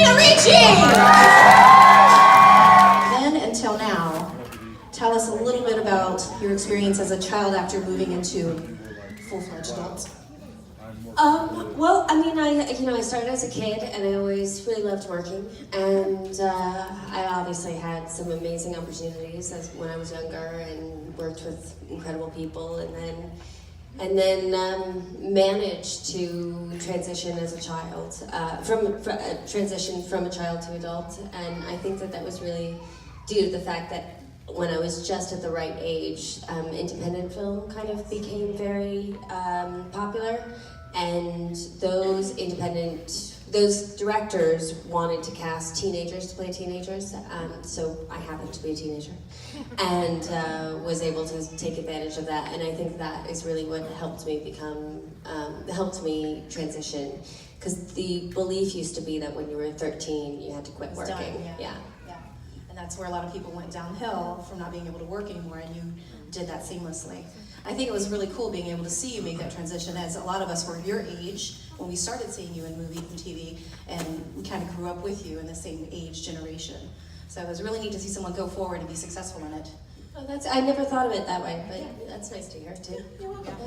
Christina Ricci! Then until now, tell us a little bit about your experience as a child actor moving into full-fledged adults. Well, I mean, I started as a kid, and I always really loved working, and I obviously had some amazing opportunities when I was younger, and worked with incredible people, and then managed to transition as a child, transition from a child to adult, and I think that was really due to the fact that when I was just at the right age, independent film kind of became very popular. And those directors wanted to cast teenagers to play teenagers, so I happened to be a teenager, and was able to take advantage of that. And I think that is really what helped me transition, because the belief used to be that when you were 13, you had to quit working. Done, yeah. And that's where a lot of people went downhill from not being able to work anymore, and you did that seamlessly. I think it was really cool being able to see you make that transition, as a lot of us were your age when we started seeing you in movies and TV, and we kind of grew up with you in the same age generation. So it was really neat to see someone go forward and be successful in it. Oh, I never thought of it that way, but that's nice to hear too. You're welcome.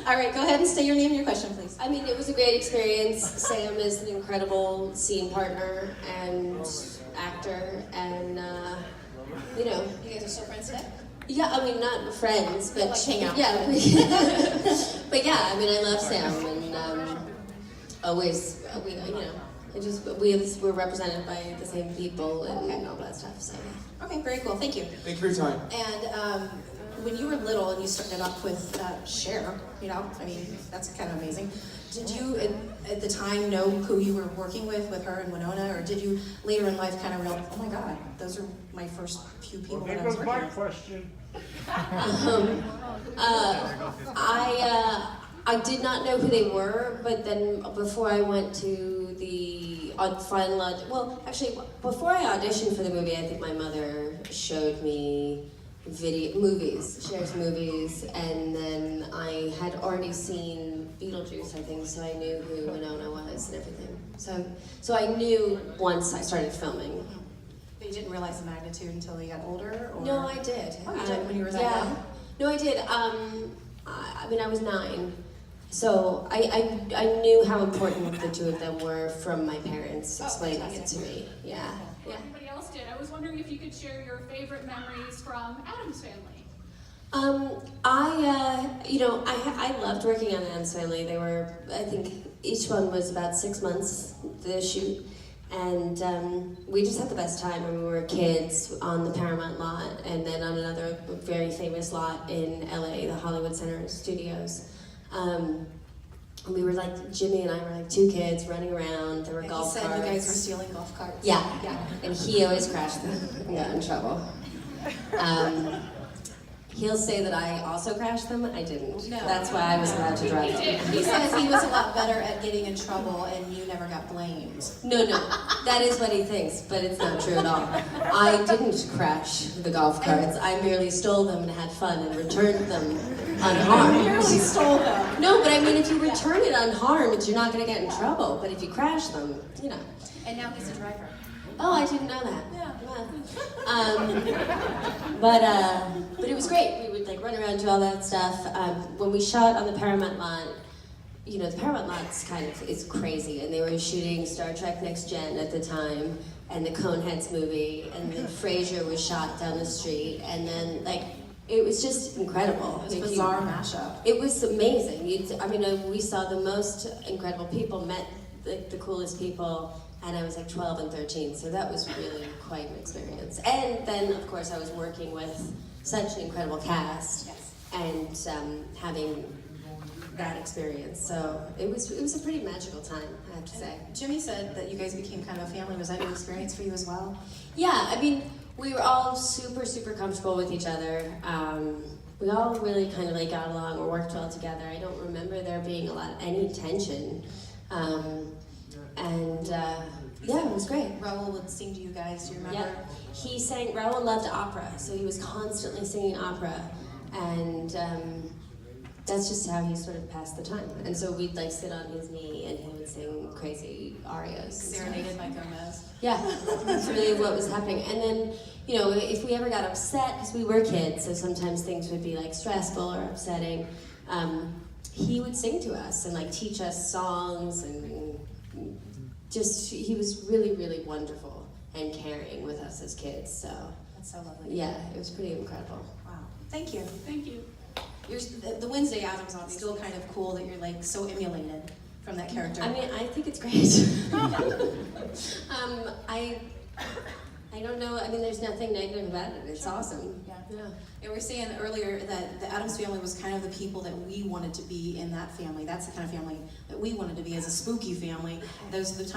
All right, go ahead and say your name and your question, please. I mean, it was a great experience. Sam is an incredible scene partner and actor, and you guys are still friends today? Yeah, I mean, not friends, but like hang out. Yeah, but yeah, I mean, I love Sam, and always we're represented by the same people and all that stuff. So okay, very cool. Thank you. Thank you for your time. And when you were little and you started off with Cher, I mean, that's kind of amazing. Did you, at the time, know who you were working with her and Winona, or did you later in life kind of realize, oh my God, those are my first few people that I was working with? There goes my question. I did not know who they were, but then before I went to the before I auditioned for the movie, I think my mother showed me Cher's movies, and then I had already seen Beetlejuice, I think, so I knew who Winona was and everything. So I knew once I started filming. But you didn't realize the magnitude until you got older? Or? No, I did. Oh, you did when you were that young? No, I did. I mean, I was 9. So I knew how important the two of them were from my parents explaining it to me. Yeah. Everybody else did. I was wondering if you could share your favorite memories from Addams Family. I loved working on Addams Family. They were, I think, each one was about 6 months, the shoot. And we just had the best time when we were kids on the Paramount lot, and then on another very famous lot in LA, the Hollywood Center Studios. We were like, Jimmy and I were like 2 kids running around. There were golf carts. He said you guys were stealing golf carts. Yeah. And he always crashed them and got in trouble. He'll say that I also crashed them. I didn't. No. That's why I was allowed to drive them. He says he was a lot better at getting in trouble and you never got blamed. No, that is what he thinks, but it's not true at all. I didn't crash the golf carts. I merely stole them and had fun and returned them unharmed. You merely stole them. No, but I mean, if you return it unharmed, you're not going to get in trouble. But if you crash them, And now he's a driver. Oh, I didn't know that. Yeah. But it was great. We would like run around, do all that stuff. When we shot on the Paramount lot, the Paramount lot's it's crazy, and they were shooting Star Trek Next Gen at the time, and the Coneheads movie, and then Frasier was shot down the street, and then it was just incredible. It was a bizarre mashup. It was amazing. We saw the most incredible people, met the coolest people. And I was like 12 and 13, so that was really quite an experience. And then, of course, I was working with such an incredible cast, and having that experience. So it was a pretty magical time, I have to say. Jimmy said that you guys became kind of a family. Was that your experience for you as well? Yeah, I mean, we were all super, super comfortable with each other. We all really kind of got along or worked well together. I don't remember there being any tension. Yeah, it was great. Raul would sing to you guys, do you remember? Yeah, Raul loved opera, so he was constantly singing opera, and that's just how he sort of passed the time. And so we'd like sit on his knee and he would sing crazy arias. Serenaded by Gomez. Yeah, that's really what was happening. And then, you know, if we ever got upset, because we were kids, so sometimes things would be like stressful or upsetting, he would sing to us and like teach us songs, and just, he was really, really wonderful and caring with us as kids. So That's so lovely. yeah, it was pretty incredible. Wow. Thank you. Thank you. The Wednesday Addams obviously still kind of cool that you're like so emulated from that character. I mean, I think it's great. I don't know. I mean, there's nothing negative about it. It's awesome. Yeah. Yeah. And we were saying earlier that the Addams family was kind of the people that we wanted to be in that family. That's the kind of family that we wanted to be as a spooky family. Those are the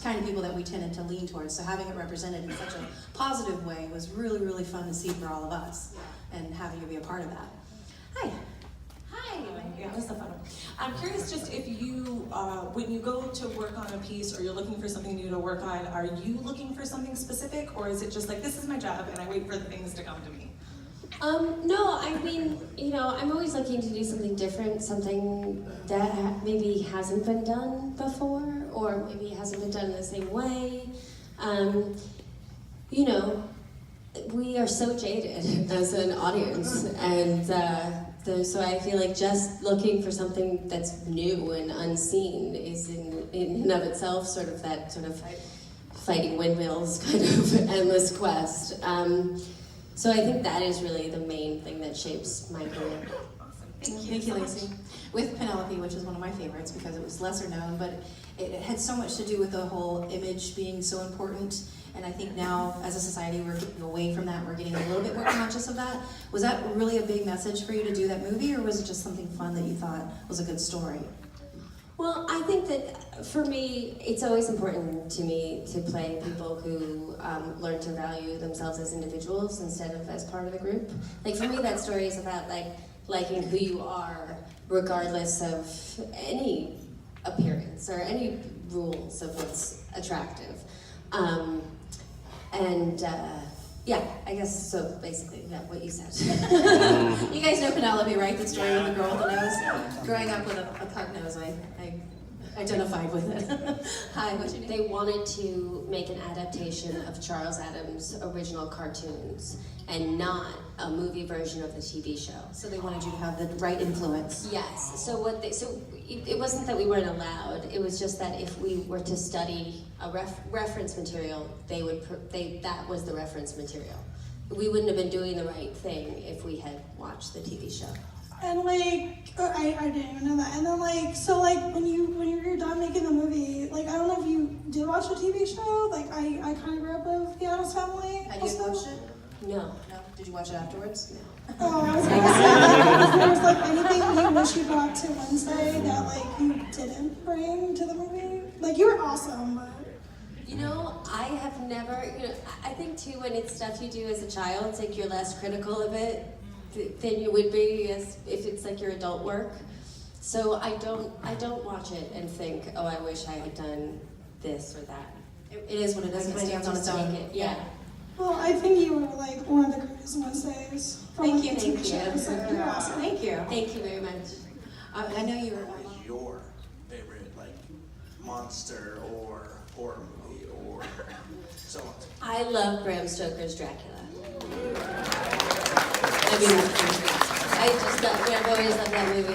kind of people that we tended to lean towards. So having it represented in such a positive way was really, really fun to see for all of us, and having you be a part of that. Hi. Hi, yeah, that's the fun one. I'm curious just if you, when you go to work on a piece or you're looking for something new to work on, are you looking for something specific, or is it just like, this is my job and I wait for the things to come to me? No, I mean, you know, I'm always looking to do something different, something that maybe hasn't been done before, or maybe hasn't been done in the same way. You know, we are so jaded as an audience, and so I feel like just looking for something that's new and unseen is in and of itself sort of that sort of fighting windmills kind of endless quest. So I think that is really the main thing that shapes my career. Thank you, Lacey. With Penelope, which is one of my favorites because it was lesser known, but it had so much to do with the whole image being so important. And I think now, as a society, we're getting away from that. We're getting a little bit more conscious of that. Was that really a big message for you to do that movie, or was it just something fun that you thought was a good story? Well, I think that for me, it's always important to me to play people who learn to value themselves as individuals instead of as part of the group. Like for me, that story is about like liking who you are, regardless of any appearance or any rules of what's attractive. Yeah, I guess so. Basically, yeah, what you said. You guys know Penelope, right? The story of the girl with the nose. Growing up with a pug nose, I identified with it. Hi, what's your name? They wanted to make an adaptation of Charles Addams' original cartoons and not a movie version of the TV show. So they wanted you to have the right influence. Yes. So it wasn't that we weren't allowed. It was just that if we were to study a reference material, that was the reference material. We wouldn't have been doing the right thing if we had watched the TV show. And like, I didn't even know that. And then like, so like when you're done making the movie, like I don't know if you did watch the TV show. Like I kind of grew up with the Addams Family. Had you watched it? No. No? Did you watch it afterwards? No. Oh, I was gonna say, if there's like anything you wish you brought to Wednesday that like you didn't bring to the movie, like you were awesome. But... You know, I have never, you know, I think too when it's stuff you do as a child, it's like you're less critical of it than you would be as if it's like your adult work. So I don't watch it and think, oh, I wish I had done this or that. It is what it is. It stands on its own. Yeah. Well, I think you were like one of the greatest Wednesdays from Thank like, you. the TV show. So you're awesome. Thank you. Thank you very much. I know you were. What is your favorite like monster or horror movie or so on? I love Bram Stoker's Dracula. I mean, I've always loved that movie.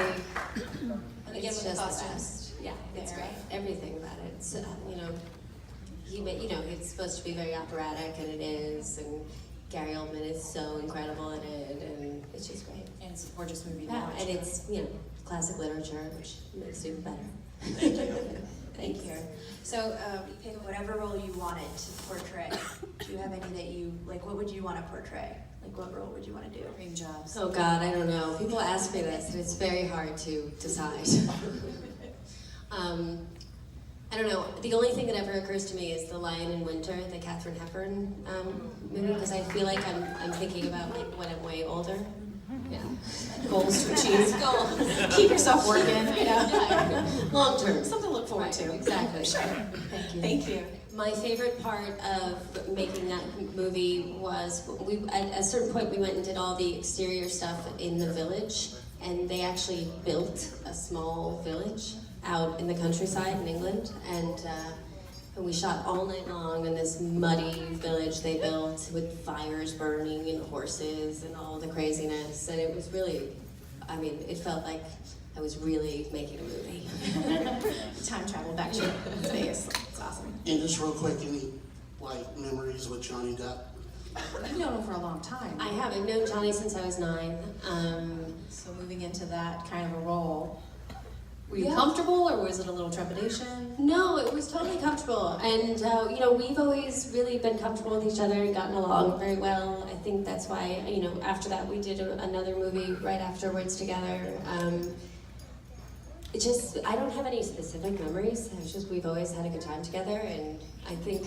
And again, It's with the just the costumes. best. Yeah, it's There. great. Everything about it. It's, you know, it's supposed to be very operatic, and it is, and Gary Oldman is so incredible in it, and it's just great. And it's a gorgeous movie to Yeah, watch. and it's, you know, classic literature, which makes it even better. Thank you. Thank you. So, you pick whatever role you wanted to portray. Do you have any that you, like, what would you want to portray? Like, what role would you want to do? Dream jobs. Oh God, I don't know. People ask me this, and it's very hard to decide. I don't know. The only thing that ever occurs to me is The Lion in Winter, the Katharine Hepburn movie, because I feel like I'm thinking about like when I'm way older. Yeah. Goals to achieve. Goals. Keep yourself working, you know. Yeah. Long term. Something to look forward Right, to. exactly. Sure. Thank you. Thank you. My favorite part of making that movie was at a certain point we went and did all the exterior stuff in the village, and they actually built a small village out in the countryside in England, and we shot all night long in this muddy village they built with fires burning and horses and all the craziness, and it was really, I mean, it felt like I was really making a movie. Time travel back to space. It's awesome. And just real quick, any like memories with Johnny Depp? You've known him for a long time. I have. I've known Johnny since I was 9. So moving into that kind of a role, were you Yeah. comfortable, or was it a little trepidation? No, it was totally comfortable, and you know, we've always really been comfortable with each other and gotten along very well. I think that's why, you know, after that we did another movie right afterwards together. It just, I don't have any specific memories. It's just we've always had a good time together, and I think,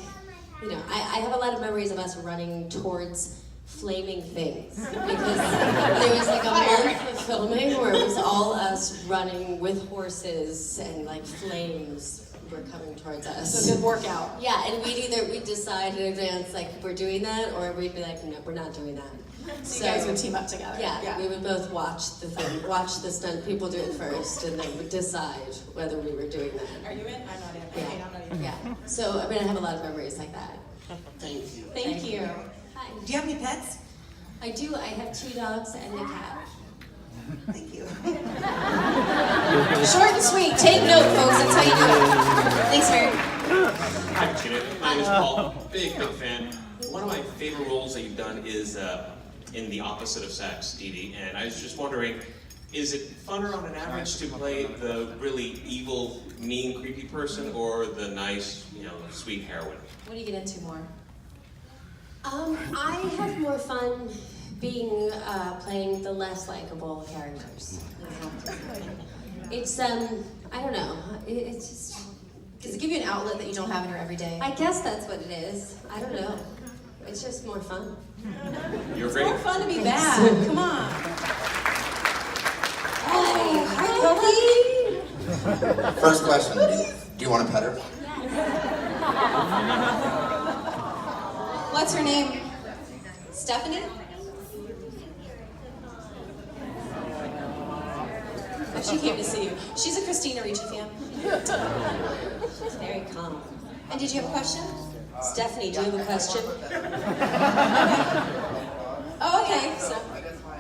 you know, I have a lot of memories of us running towards flaming things, because there was like a month of filming where it was all us running with horses and like flames were coming towards us. So good workout. Yeah, and we'd decide in advance like we're doing that, or we'd be like, no, we're not doing that. So you guys would team up together. Yeah, we would both watch the thing, watch the stunt people do it first, and then would decide whether we were doing that. Are you in? I'm not in. Yeah. Okay, I'm not in. Yeah. So I mean, I have a lot of memories like that. Thank you. Thank you. Hi. Do you have any pets? I do. I have 2 dogs and a cat. Thank you. Short and sweet. Take note, folks. That's how you do it. Thanks, Mary. Hi, Christina. My name is Paul. Big fan. One of my favorite roles that you've done is in The Opposite of Sex, Dee Dee. And I was just wondering, is it funner on an average to play the really evil, mean, creepy person, or the nice, you know, sweet heroine? What do you get into more? I have more fun being playing the less likable characters. It's I don't know. It's just. Does it give you an outlet that you don't have in your everyday? I guess that's what it is. I don't know. It's just more fun. You're It's great. more fun to be bad. Come on. Oh, hi, First question, do you want to pet her? What's her name? Stephanie? Oh, she came to see you. She's a Christina Ricci fan. She's very calm. And did you have a question? Stephanie, do you have a question? Oh, okay. So, I guess my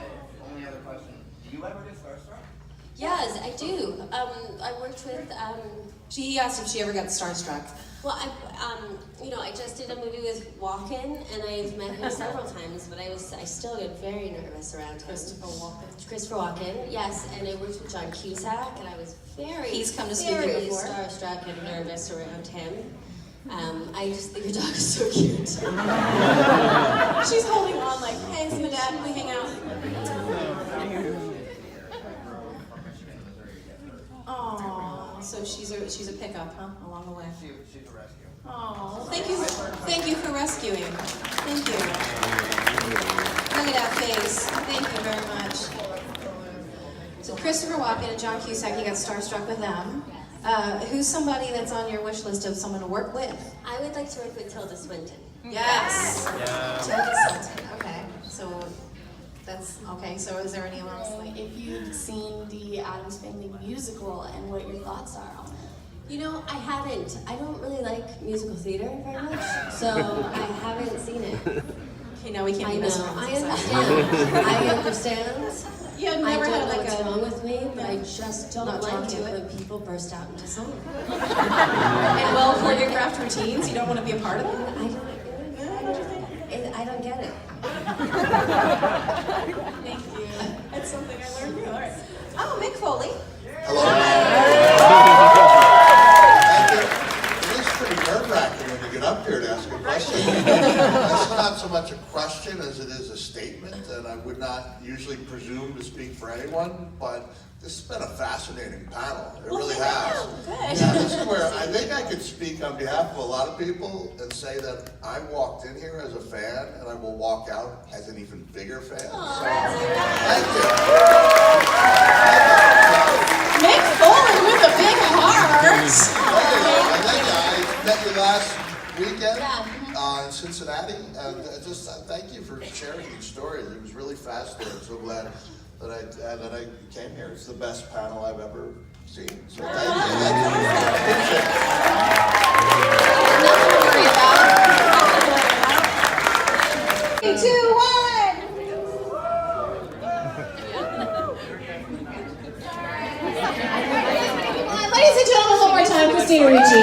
only other question, do you ever get starstruck? Yes, I do. I worked with. she asked if she ever got starstruck. Well, you know, I just did a movie with Walken, and I've met him several times, but I still get very nervous around him. Christopher Walken, yes, and I worked with John Cusack, and I was He's come to speak here very before. starstruck and nervous around him. I just think your dog is so cute. She's holding on like, hey, it's my dad, can we hang out? Oh, so she's a pickup, huh? Along the way. She's a rescue. Oh, thank you for rescuing. Thank you. Look at that face. Thank you very much. So Christopher Walken and John Cusack, you got starstruck with them. Who's somebody that's on your wish list of someone to work with? I would like to work with Tilda Swinton. Yes. Tilda Swinton. Okay. So that's okay. So is there anyone else? Like, If you've seen the Addams Family musical and what your thoughts are on it. You know, I haven't. I don't really like musical theater very much, so I haven't seen it. okay, now we can't I be know. best friends. I I'm sorry. understand. I understand. You had I never don't had know like what's a. wrong with me, but I just don't Not like drawn it to it? when people burst out into song. And well choreographed routines. You don't want to be a part of it. I don't get it. Thank you. That's something I learned new. All right. Oh, Mick Foley. Hello. It is pretty nerve-wracking when you get up here to ask a question. It's not so much a question as it is a statement, and I would not usually presume to speak for anyone, but this has been a fascinating panel. It really has. Good. Yeah, this is where I think I could speak on behalf of a lot of people and say that I walked in here as a fan, and I will walk out as an even bigger fan. So, thank you. Mick Foley with a big heart. I think I met you last weekend Yeah. in Cincinnati, and just thank you for sharing these stories. It was really fascinating. I'm so glad that I came here. It's the best panel I've ever seen. So thank you. Appreciate it. Nothing to worry about. 3, 2, 1. Ladies and gentlemen, one more time, Christina Ricci.